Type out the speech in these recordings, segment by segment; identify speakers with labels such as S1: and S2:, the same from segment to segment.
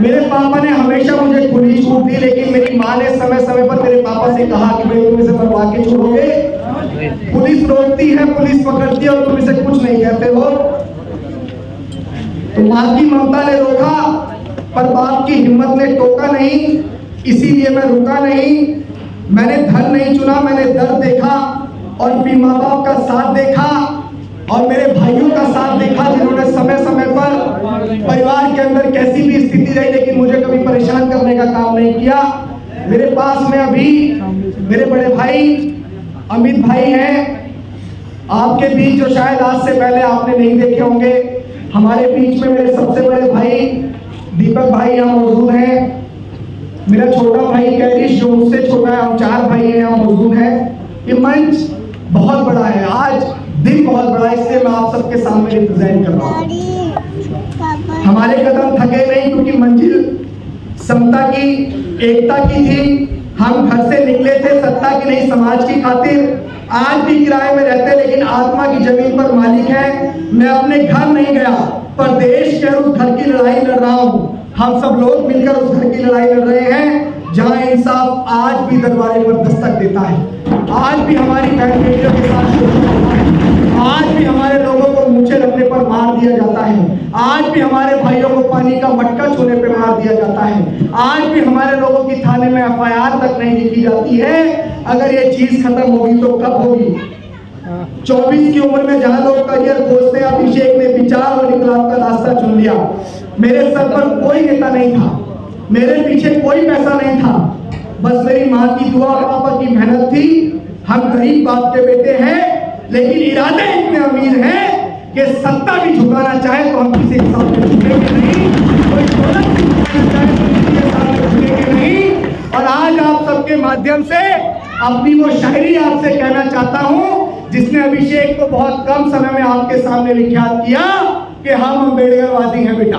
S1: मेरे पापा ने हमेशा मुझे खुली छूट दी, लेकिन मेरी माँ ने समय समय पर मेरे पापा से कहा कि भाई तुम इसे मरवा के छोड़ोगे, पुलिस रोकती है, पुलिस पकड़ती है और तुम इसे कुछ नहीं कहते हो। तो माँ की ममता ने रोका, पर बाप की हिम्मत ने टोका नहीं, इसीलिए मैं रुका नहीं। मैंने धन नहीं चुना, मैंने दर्द देखा और फिर माँ बाप का साथ देखा और मेरे भाइयों का साथ देखा, जिन्होंने समय समय पर परिवार के अंदर कैसी भी स्थिति रही लेकिन मुझे कभी परेशान करने का काम नहीं किया। मेरे पास में अभी मेरे बड़े भाई अमित भाई हैं, आपके बीच जो शायद आज से पहले आपने नहीं देखे होंगे। हमारे बीच में मेरे सबसे बड़े भाई दीपक भाई यहाँ मौजूद हैं। मेरा छोटा भाई कैरिश जो मुझसे छोटा है, हम 4 भाई हैं, यहाँ मौजूद हैं। ये मंच बहुत बड़ा है, आज दिन बहुत बड़ा है, इसलिए मैं आप सबके सामने रिप्रेजेंट कर रहा हूँ। हमारे कदम थके नहीं, क्योंकि मंजिल समता की, एकता की थी। हम घर से निकले थे सत्ता की नहीं, समाज की खातिर। आज भी किराए में रहते लेकिन आत्मा की जमीन पर मालिक है। मैं अपने घर नहीं गया, पर देश के उस घर की लड़ाई लड़ रहा हूँ। हम सब लोग मिलकर उस घर की लड़ाई लड़ रहे हैं जहां इंसाफ आज भी दरबारे पर दस्तक देता है। आज भी हमारी बहन बेटियों के साथ शोषण होता है, आज भी हमारे लोगों को मूंछें रखने पर मार दिया जाता है, आज भी हमारे भाइयों को पानी का मटका छूने पर मार दिया जाता है, आज भी हमारे लोगों की थाने में FIR तक नहीं लिखी जाती है। अगर ये चीज खत्म होगी तो कब होगी? 24 की उम्र में जहां लोग करियर खोजते हैं, अभिषेक ने विचार और इनकलाब का रास्ता चुन लिया। मेरे सर पर कोई नेता नहीं था, मेरे पीछे कोई पैसा नहीं था, बस मेरी माँ की दुआ और पापा की मेहनत थी। हम गरीब बाप के बेटे हैं, लेकिन इरादे इतने अमीर हैं कि सत्ता भी झुकाना चाहे तो हम किसी के सामने झुकेंगे नहीं, कोई दौलत भी झुकाना चाहे तो किसी के सामने झुकेंगे नहीं। और आज आप सबके माध्यम से अपनी वो शायरी आपसे कहना चाहता हूँ जिसने अभिषेक को बहुत कम समय में आपके सामने विख्यात किया कि हम अम्बेडकरवादी हैं बेटा,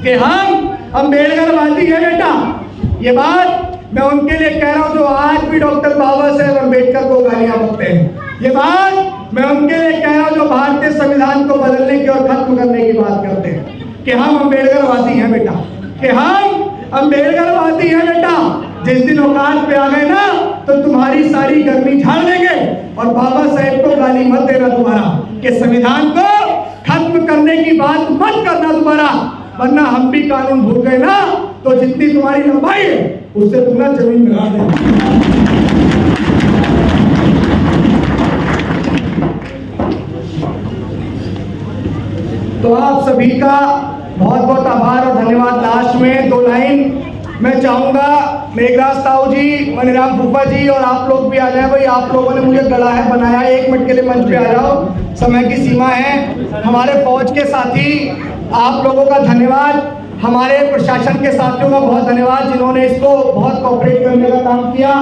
S1: कि हम अम्बेडकरवादी हैं बेटा। ये बात मैं उनके लिए कह रहा हूं जो आज भी डॉक्टर बाबा साहेब अम्बेडकर को गालियां बकते हैं। ये बात मैं उनके लिए कह रहा हूं जो भारतीय संविधान को बदलने की और खत्म करने की बात करते हैं कि हम अम्बेडकरवादी हैं बेटा, कि हम अम्बेडकरवादी हैं बेटा। जिस दिन औकात पे आ गए ना तो तुम्हारी सारी गर्मी झाड़ देंगे। और बाबा साहेब को गाली मत देना दोबारा, कि संविधान को खत्म करने की बात मत करना दोबारा, वरना हम भी कानून भूल गए ना तो जितनी तुम्हारी लंबाई है उससे तुमने जमीन मिला देना। तो आप सभी का बहुत बहुत आभार और धन्यवाद। लास्ट में 2 लाइन मैं चाहूंगा, मेघराज ताऊ जी, मनीराम फूफा जी और आप लोग भी आ जाए। भाई आप लोगों ने मुझे गढ़ा है बनाया, 1 मिनट के लिए मंच पे आ जाओ, समय की सीमा है। हमारे फौज के साथी, आप लोगों का धन्यवाद। हमारे प्रशासन के साथियों का बहुत धन्यवाद जिन्होंने इसको बहुत कोऑपरेट करने का काम किया।